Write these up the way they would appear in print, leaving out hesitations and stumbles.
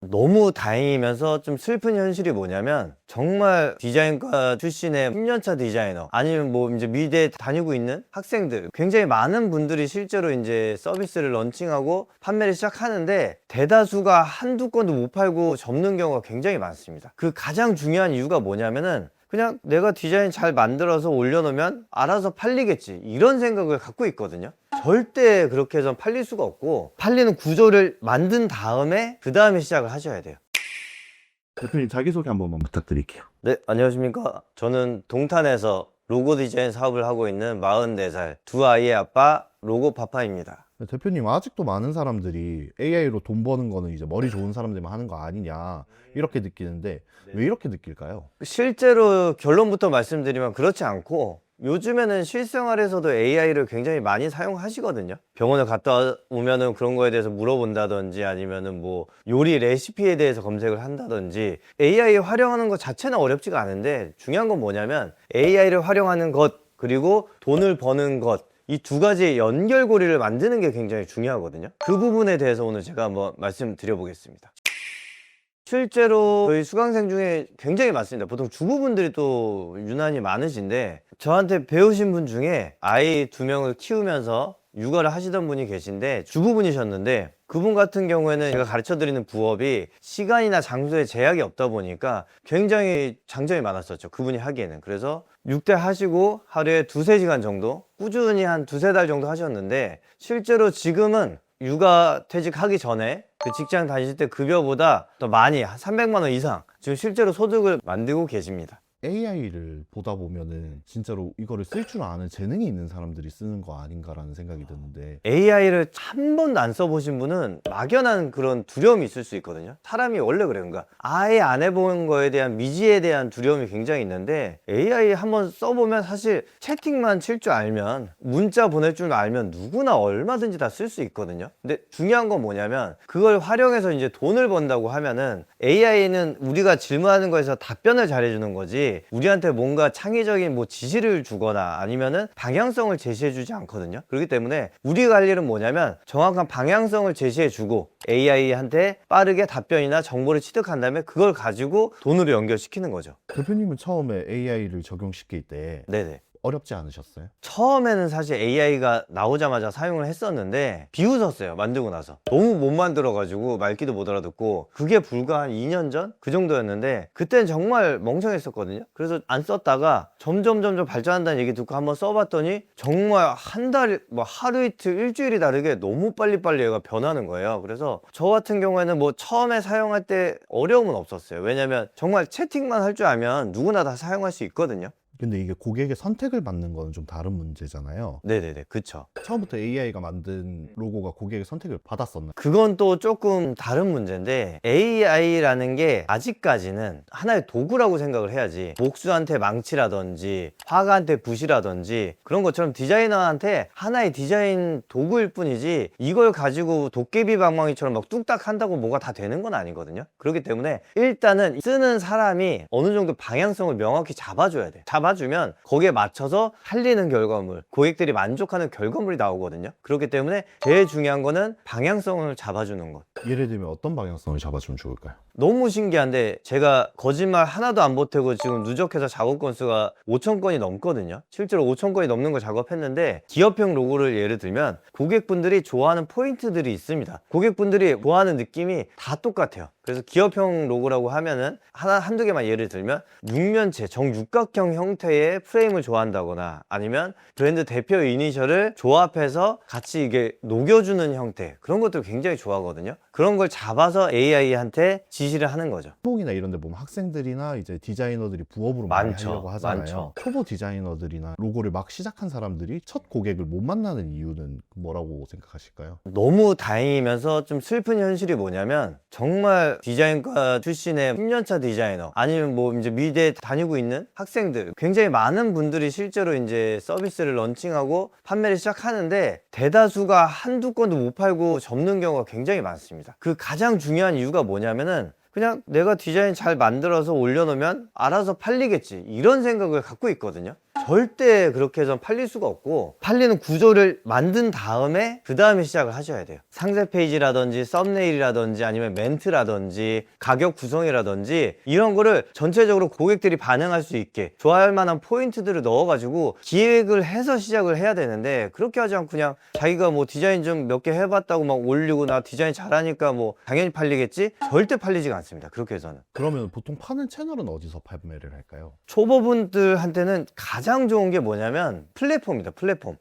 너무 다행이면서 좀 슬픈 현실이 뭐냐면, 정말 디자인과 출신의 10년차 디자이너 아니면 뭐 이제 미대 다니고 있는 학생들, 굉장히 많은 분들이 실제로 이제 서비스를 런칭하고 판매를 시작하는데 대다수가 한두 건도 못 팔고 접는 경우가 굉장히 많습니다. 그 가장 중요한 이유가 뭐냐면은, 그냥 내가 디자인 잘 만들어서 올려놓으면 알아서 팔리겠지, 이런 생각을 갖고 있거든요. 절대 그렇게 해서 팔릴 수가 없고, 팔리는 구조를 만든 다음에 그 다음에 시작을 하셔야 돼요. 대표님 자기소개 한 번만 부탁드릴게요. 네, 안녕하십니까. 저는 동탄에서 로고 디자인 사업을 하고 있는 44살 두 아이의 아빠 로고파파입니다. 대표님, 아직도 많은 사람들이 AI로 돈 버는 거는 이제 머리 좋은 사람들만 하는 거 아니냐 이렇게 느끼는데 왜 이렇게 느낄까요? 실제로 결론부터 말씀드리면 그렇지 않고, 요즘에는 실생활에서도 AI를 굉장히 많이 사용하시거든요. 병원을 갔다 오면은 그런 거에 대해서 물어본다든지, 아니면은 뭐 요리 레시피에 대해서 검색을 한다든지, AI 활용하는 것 자체는 어렵지가 않은데, 중요한 건 뭐냐면 AI를 활용하는 것 그리고 돈을 버는 것, 이 두 가지의 연결고리를 만드는 게 굉장히 중요하거든요. 그 부분에 대해서 오늘 제가 한번 말씀드려 보겠습니다. 실제로 저희 수강생 중에 굉장히 많습니다. 보통 주부분들이 또 유난히 많으신데, 저한테 배우신 분 중에 아이 2명을 키우면서 육아를 하시던 분이 계신데, 주부분이셨는데, 그분 같은 경우에는 제가 가르쳐 드리는 부업이 시간이나 장소에 제약이 없다 보니까 굉장히 장점이 많았었죠, 그분이 하기에는. 그래서 6대 하시고 하루에 2-3시간 정도 꾸준히 한 2-3달 정도 하셨는데, 실제로 지금은 육아 퇴직하기 전에 그 직장 다니실 때 급여보다 더 많이, 한 300만 원 이상 지금 실제로 소득을 만들고 계십니다. AI를 보다 보면은 진짜로 이거를 쓸 줄 아는 재능이 있는 사람들이 쓰는 거 아닌가라는 생각이 드는데, AI를 한 번도 안 써보신 분은 막연한 그런 두려움이 있을 수 있거든요. 사람이 원래 그래요. 그러니까 아예 안 해본 거에 대한 미지에 대한 두려움이 굉장히 있는데, AI 한번 써보면 사실 채팅만 칠 줄 알면, 문자 보낼 줄 알면 누구나 얼마든지 다 쓸 수 있거든요. 근데 중요한 건 뭐냐면, 그걸 활용해서 이제 돈을 번다고 하면은 AI는 우리가 질문하는 거에서 답변을 잘해주는 거지, 우리한테 뭔가 창의적인 뭐 지시를 주거나 아니면은 방향성을 제시해 주지 않거든요. 그렇기 때문에 우리가 할 일은 뭐냐면, 정확한 방향성을 제시해 주고 AI한테 빠르게 답변이나 정보를 취득한 다음에 그걸 가지고 돈으로 연결시키는 거죠. 대표님은 처음에 AI를 적용시킬 때 네네. 어렵지 않으셨어요? 처음에는 사실 AI가 나오자마자 사용을 했었는데 비웃었어요, 만들고 나서. 너무 못 만들어가지고 말귀도 못 알아듣고, 그게 불과 한 2년 전? 그 정도였는데, 그땐 정말 멍청했었거든요. 그래서 안 썼다가 점점 발전한다는 얘기 듣고 한번 써봤더니, 정말 한 달, 뭐 하루 이틀, 일주일이 다르게 너무 빨리빨리 얘가 변하는 거예요. 그래서 저 같은 경우에는 뭐 처음에 사용할 때 어려움은 없었어요. 왜냐면 정말 채팅만 할 줄 알면 누구나 다 사용할 수 있거든요. 근데 이게 고객의 선택을 받는 거는 좀 다른 문제잖아요. 네네네, 그쵸. 처음부터 AI가 만든 로고가 고객의 선택을 받았었나요? 그건 또 조금 다른 문제인데, AI라는 게 아직까지는 하나의 도구라고 생각을 해야지, 목수한테 망치라든지 화가한테 붓이라든지 그런 것처럼 디자이너한테 하나의 디자인 도구일 뿐이지, 이걸 가지고 도깨비 방망이처럼 막 뚝딱 한다고 뭐가 다 되는 건 아니거든요. 그렇기 때문에 일단은 쓰는 사람이 어느 정도 방향성을 명확히 잡아줘야 돼. 잡아주면 거기에 맞춰서 팔리는 결과물, 고객들이 만족하는 결과물이 나오거든요. 그렇기 때문에 제일 중요한 거는 방향성을 잡아주는 것. 예를 들면 어떤 방향성을 잡아주면 좋을까요? 너무 신기한데, 제가 거짓말 하나도 안 보태고 지금 누적해서 작업 건수가 5,000건이 넘거든요. 실제로 5,000건이 넘는 걸 작업했는데, 기업형 로고를 예를 들면 고객분들이 좋아하는 포인트들이 있습니다. 고객분들이 좋아하는 느낌이 다 똑같아요. 그래서 기업형 로고라고 하면은 한두 개만 예를 들면, 육면체, 정육각형 형태의 프레임을 좋아한다거나, 아니면 브랜드 대표 이니셜을 조합해서 같이 이게 녹여주는 형태, 그런 것들 굉장히 좋아하거든요. 그런 걸 잡아서 AI한테 지시를 하는 거죠. 초봉이나 이런 데 보면 학생들이나 이제 디자이너들이 부업으로 많이 많죠. 하려고 하잖아요. 많죠. 초보 디자이너들이나 로고를 막 시작한 사람들이 첫 고객을 못 만나는 이유는 뭐라고 생각하실까요? 너무 다행이면서 좀 슬픈 현실이 뭐냐면, 정말 디자인과 출신의 10년차 디자이너 아니면 뭐 이제 미대 다니고 있는 학생들, 굉장히 많은 분들이 실제로 이제 서비스를 런칭하고 판매를 시작하는데, 대다수가 한두 건도 못 팔고 접는 경우가 굉장히 많습니다. 그 가장 중요한 이유가 뭐냐면은, 그냥 내가 디자인 잘 만들어서 올려놓으면 알아서 팔리겠지, 이런 생각을 갖고 있거든요. 절대 그렇게 해서 팔릴 수가 없고, 팔리는 구조를 만든 다음에 그 다음에 시작을 하셔야 돼요. 상세 페이지라든지 썸네일이라든지 아니면 멘트라든지 가격 구성이라든지 이런 거를 전체적으로 고객들이 반응할 수 있게 좋아할 만한 포인트들을 넣어가지고 기획을 해서 시작을 해야 되는데, 그렇게 하지 않고 그냥 자기가 뭐 디자인 좀 몇 개 해봤다고 막 올리고 나 디자인 잘하니까 뭐 당연히 팔리겠지? 절대 팔리지가 않습니다. 그렇게 해서는. 그러면 보통 파는 채널은 어디서 판매를 할까요? 초보분들한테는 가장 좋은 게 뭐냐면 플랫폼이다. 플랫폼.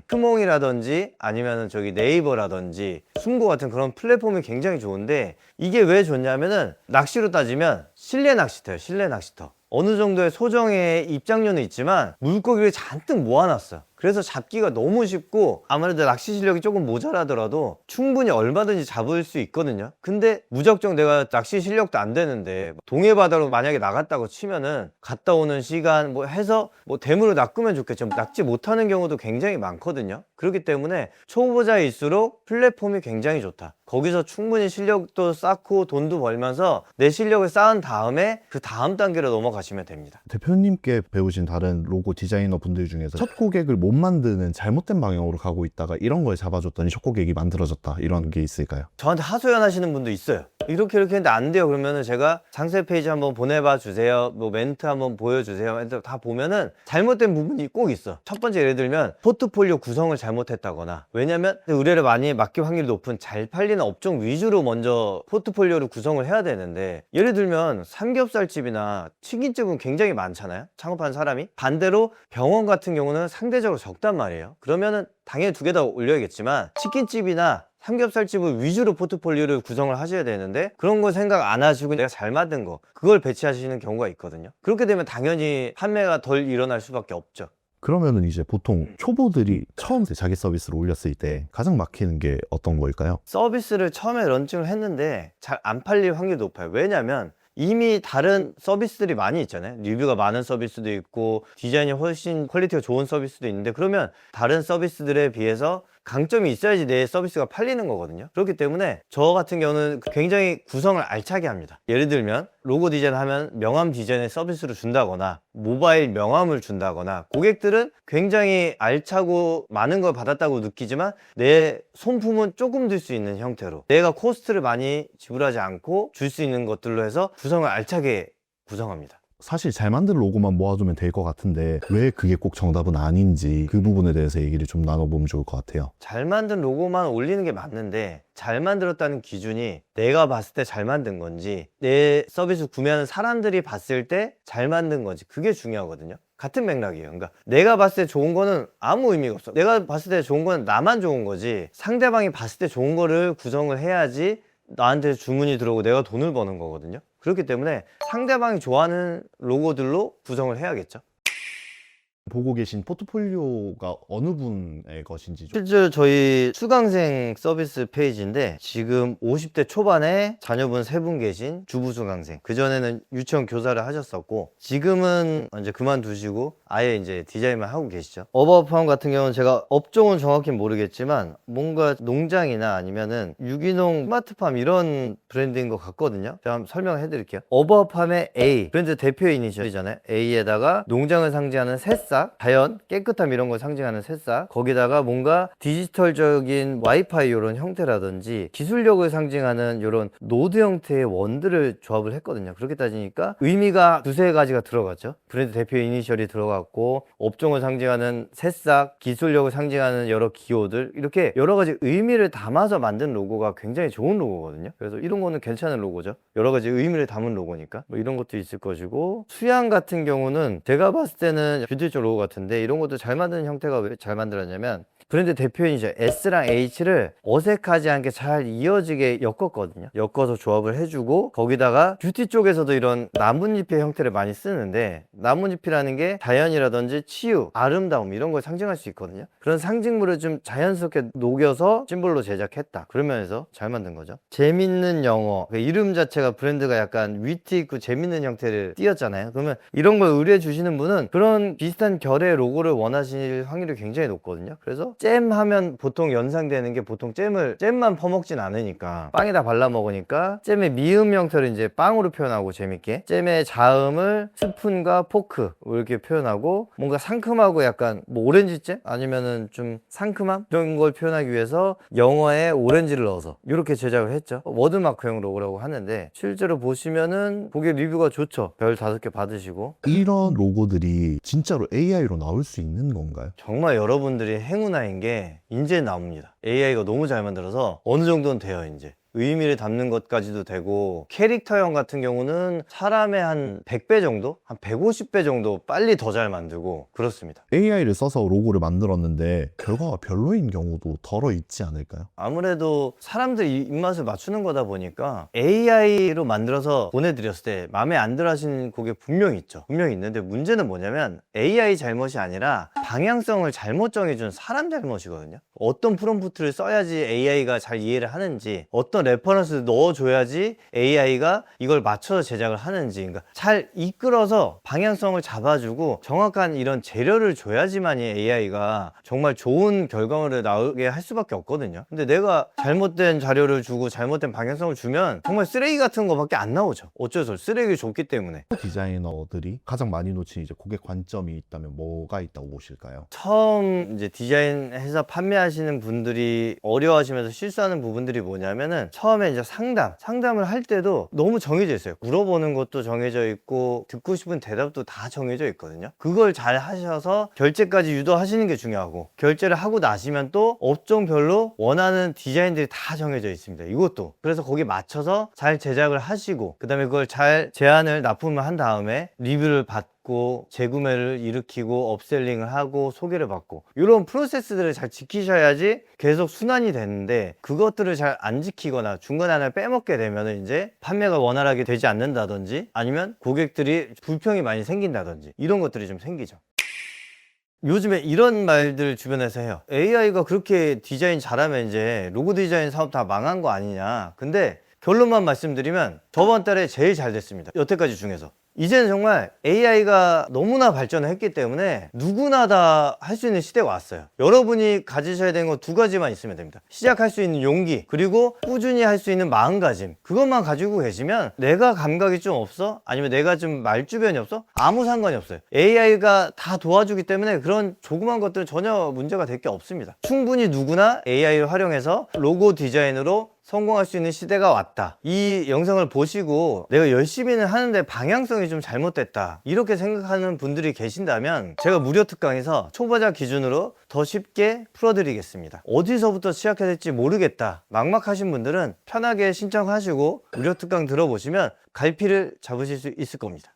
크몽이라든지 아니면은 저기 네이버라든지 숨고 같은 그런 플랫폼이 굉장히 좋은데, 이게 왜 좋냐면은 낚시로 따지면 실내 낚시터예요. 실내 낚시터. 어느 정도의 소정의 입장료는 있지만 물고기를 잔뜩 모아놨어요. 그래서 잡기가 너무 쉽고, 아무래도 낚시 실력이 조금 모자라더라도 충분히 얼마든지 잡을 수 있거든요. 근데 무작정 내가 낚시 실력도 안 되는데 동해 바다로 만약에 나갔다고 치면은 갔다 오는 시간 뭐 해서 뭐 대물을 낚으면 좋겠죠. 낚지 못하는 경우도 굉장히 많거든요. 그렇기 때문에 초보자일수록 플랫폼이 굉장히 좋다. 거기서 충분히 실력도 쌓고 돈도 벌면서 내 실력을 쌓은 다음에 그 다음 단계로 넘어가시면 됩니다. 대표님께 배우신 다른 로고 디자이너 분들 중에서 첫 고객을 못 만드는 잘못된 방향으로 가고 있다가 이런 걸 잡아줬더니 첫 고객이 만들어졌다, 이런 게 있을까요? 저한테 하소연하시는 분도 있어요. 이렇게 했는데 안 돼요. 그러면은 제가 상세 페이지 한번 보내봐 주세요, 뭐 멘트 한번 보여주세요 해서 다 보면은 잘못된 부분이 꼭 있어. 첫 번째, 예를 들면 포트폴리오 구성을 잘못했다거나, 왜냐면 의뢰를 많이 맡길 확률이 높은 잘 팔리는 업종 위주로 먼저 포트폴리오를 구성을 해야 되는데, 예를 들면 삼겹살집이나 치킨집은 굉장히 많잖아요, 창업한 사람이. 반대로 병원 같은 경우는 상대적으로 적단 말이에요. 그러면은 당연히 두 개 다 올려야겠지만 치킨집이나 삼겹살집을 위주로 포트폴리오를 구성을 하셔야 되는데, 그런 거 생각 안 하시고 내가 잘 만든 거 그걸 배치하시는 경우가 있거든요. 그렇게 되면 당연히 판매가 덜 일어날 수밖에 없죠. 그러면은 이제 보통 초보들이 처음 자기 서비스를 올렸을 때 가장 막히는 게 어떤 거일까요? 서비스를 처음에 런칭을 했는데 잘 안 팔릴 확률이 높아요. 왜냐면 이미 다른 서비스들이 많이 있잖아요. 리뷰가 많은 서비스도 있고 디자인이 훨씬 퀄리티가 좋은 서비스도 있는데, 그러면 다른 서비스들에 비해서 강점이 있어야지 내 서비스가 팔리는 거거든요. 그렇기 때문에 저 같은 경우는 굉장히 구성을 알차게 합니다. 예를 들면 로고 디자인 하면 명함 디자인의 서비스를 준다거나 모바일 명함을 준다거나, 고객들은 굉장히 알차고 많은 걸 받았다고 느끼지만 내 손품은 조금 들 수 있는 형태로, 내가 코스트를 많이 지불하지 않고 줄 수 있는 것들로 해서 구성을 알차게 구성합니다. 사실 잘 만든 로고만 모아두면 될 것 같은데 왜 그게 꼭 정답은 아닌지 그 부분에 대해서 얘기를 좀 나눠보면 좋을 것 같아요. 잘 만든 로고만 올리는 게 맞는데, 잘 만들었다는 기준이 내가 봤을 때 잘 만든 건지, 내 서비스 구매하는 사람들이 봤을 때 잘 만든 건지, 그게 중요하거든요. 같은 맥락이에요. 그러니까 내가 봤을 때 좋은 거는 아무 의미가 없어. 내가 봤을 때 좋은 거는 나만 좋은 거지, 상대방이 봤을 때 좋은 거를 구성을 해야지 나한테 주문이 들어오고 내가 돈을 버는 거거든요. 그렇기 때문에 상대방이 좋아하는 로고들로 구성을 해야겠죠. 보고 계신 포트폴리오가 어느 분의 것인지 좀. 실제로 저희 수강생 서비스 페이지인데, 지금 50대 초반에 자녀분 3분 계신 주부 수강생, 그전에는 유치원 교사를 하셨었고 지금은 이제 그만두시고 아예 이제 디자인만 하고 계시죠. 어바웃팜 같은 경우는 제가 업종은 정확히 모르겠지만 뭔가 농장이나 아니면은 유기농 스마트팜 이런 브랜드인 것 같거든요. 제가 한번 설명해 드릴게요. 어바웃팜의 A, 브랜드 대표 이니셜이잖아요. A에다가 농장을 상징하는 새싹, 자연, 깨끗함 이런 걸 상징하는 새싹, 거기다가 뭔가 디지털적인 와이파이 이런 형태라든지 기술력을 상징하는 이런 노드 형태의 원들을 조합을 했거든요. 그렇게 따지니까 의미가 두세 가지가 들어갔죠. 브랜드 대표 이니셜이 들어갔고, 업종을 상징하는 새싹, 기술력을 상징하는 여러 기호들, 이렇게 여러 가지 의미를 담아서 만든 로고가 굉장히 좋은 로고거든요. 그래서 이런 거는 괜찮은 로고죠. 여러 가지 의미를 담은 로고니까 뭐 이런 것도 있을 것이고, 수양 같은 경우는 제가 봤을 때는 뷰티 쪽 로고 같은데, 이런 것도 잘 만드는 형태가 왜 잘 만들었냐면 브랜드 대표인이죠. S랑 H를 어색하지 않게 잘 이어지게 엮었거든요. 엮어서 조합을 해주고, 거기다가 뷰티 쪽에서도 이런 나뭇잎의 형태를 많이 쓰는데, 나뭇잎이라는 게 자연이라든지 치유, 아름다움 이런 걸 상징할 수 있거든요. 그런 상징물을 좀 자연스럽게 녹여서 심볼로 제작했다. 그런 면에서 잘 만든 거죠. 재밌는 영어, 그 이름 자체가 브랜드가 약간 위트 있고 재밌는 형태를 띄었잖아요. 그러면 이런 걸 의뢰해 주시는 분은 그런 비슷한 결의 로고를 원하실 확률이 굉장히 높거든요. 그래서 잼 하면 보통 연상되는 게 보통 잼만 퍼먹진 않으니까 빵에다 발라 먹으니까 잼의 미음 형태를 이제 빵으로 표현하고 재밌게 잼의 자음을 스푼과 포크 이렇게 표현하고 뭔가 상큼하고 약간 뭐 오렌지잼 아니면은 좀 상큼함 이런 걸 표현하기 위해서 영어에 오렌지를 넣어서 이렇게 제작을 했죠. 워드마크형 로고라고 하는데 실제로 보시면은 그게 리뷰가 좋죠. 별 5개 받으시고. 이런 로고들이 진짜로 AI로 나올 수 있는 건가요? 정말 여러분들이 행운아인 게 이제 나옵니다. AI가 너무 잘 만들어서 어느 정도는 돼요. 이제 의미를 담는 것까지도 되고 캐릭터형 같은 경우는 사람의 한 100배 정도? 한 150배 정도 빨리 더 잘 만들고 그렇습니다. AI를 써서 로고를 만들었는데 결과가 별로인 경우도 덜어 있지 않을까요? 아무래도 사람들 입맛을 맞추는 거다 보니까 AI로 만들어서 보내드렸을 때 마음에 안 들어 하시는 곡이 분명히 있죠. 분명히 있는데 문제는 뭐냐면 AI 잘못이 아니라 방향성을 잘못 정해준 사람 잘못이거든요. 어떤 프롬프트를 써야지 AI가 잘 이해를 하는지, 어떤 레퍼런스를 넣어줘야지 AI가 이걸 맞춰서 제작을 하는지, 그러니까 잘 이끌어서 방향성을 잡아주고 정확한 이런 재료를 줘야지만이 AI가 정말 좋은 결과물을 나오게 할 수밖에 없거든요. 근데 내가 잘못된 자료를 주고 잘못된 방향성을 주면 정말 쓰레기 같은 거밖에 안 나오죠. 어쩔 수 없어. 쓰레기를 줬기 때문에. 디자이너들이 가장 많이 놓친 이제 고객 관점이 있다면 뭐가 있다고 보실까요? 처음 이제 디자인해서 판매하시는 분들이 어려워하시면서 실수하는 부분들이 뭐냐면은 처음에 이제 상담을 할 때도 너무 정해져 있어요. 물어보는 것도 정해져 있고 듣고 싶은 대답도 다 정해져 있거든요. 그걸 잘 하셔서 결제까지 유도하시는 게 중요하고, 결제를 하고 나시면 또 업종별로 원하는 디자인들이 다 정해져 있습니다. 이것도. 그래서 거기에 맞춰서 잘 제작을 하시고 그 다음에 그걸 잘 제안을 납품을 한 다음에 리뷰를 받고 재구매를 일으키고 업셀링을 하고 소개를 받고 이런 프로세스들을 잘 지키셔야지 계속 순환이 되는데, 그것들을 잘 안 지키거나 중간에 하나 빼먹게 되면 이제 판매가 원활하게 되지 않는다든지 아니면 고객들이 불평이 많이 생긴다든지 이런 것들이 좀 생기죠. 요즘에 이런 말들 주변에서 해요. AI가 그렇게 디자인 잘하면 이제 로고 디자인 사업 다 망한 거 아니냐. 근데 결론만 말씀드리면 저번 달에 제일 잘 됐습니다. 여태까지 중에서. 이제는 정말 AI가 너무나 발전을 했기 때문에 누구나 다 할 수 있는 시대가 왔어요. 여러분이 가지셔야 되는 건 2가지만 있으면 됩니다. 시작할 수 있는 용기, 그리고 꾸준히 할 수 있는 마음가짐. 그것만 가지고 계시면 내가 감각이 좀 없어? 아니면 내가 좀 말주변이 없어? 아무 상관이 없어요. AI가 다 도와주기 때문에 그런 조그만 것들은 전혀 문제가 될 게 없습니다. 충분히 누구나 AI를 활용해서 로고 디자인으로 성공할 수 있는 시대가 왔다. 이 영상을 보시고 내가 열심히는 하는데 방향성이 좀 잘못됐다, 이렇게 생각하는 분들이 계신다면 제가 무료 특강에서 초보자 기준으로 더 쉽게 풀어드리겠습니다. 어디서부터 시작해야 될지 모르겠다, 막막하신 분들은 편하게 신청하시고 무료 특강 들어보시면 갈피를 잡으실 수 있을 겁니다.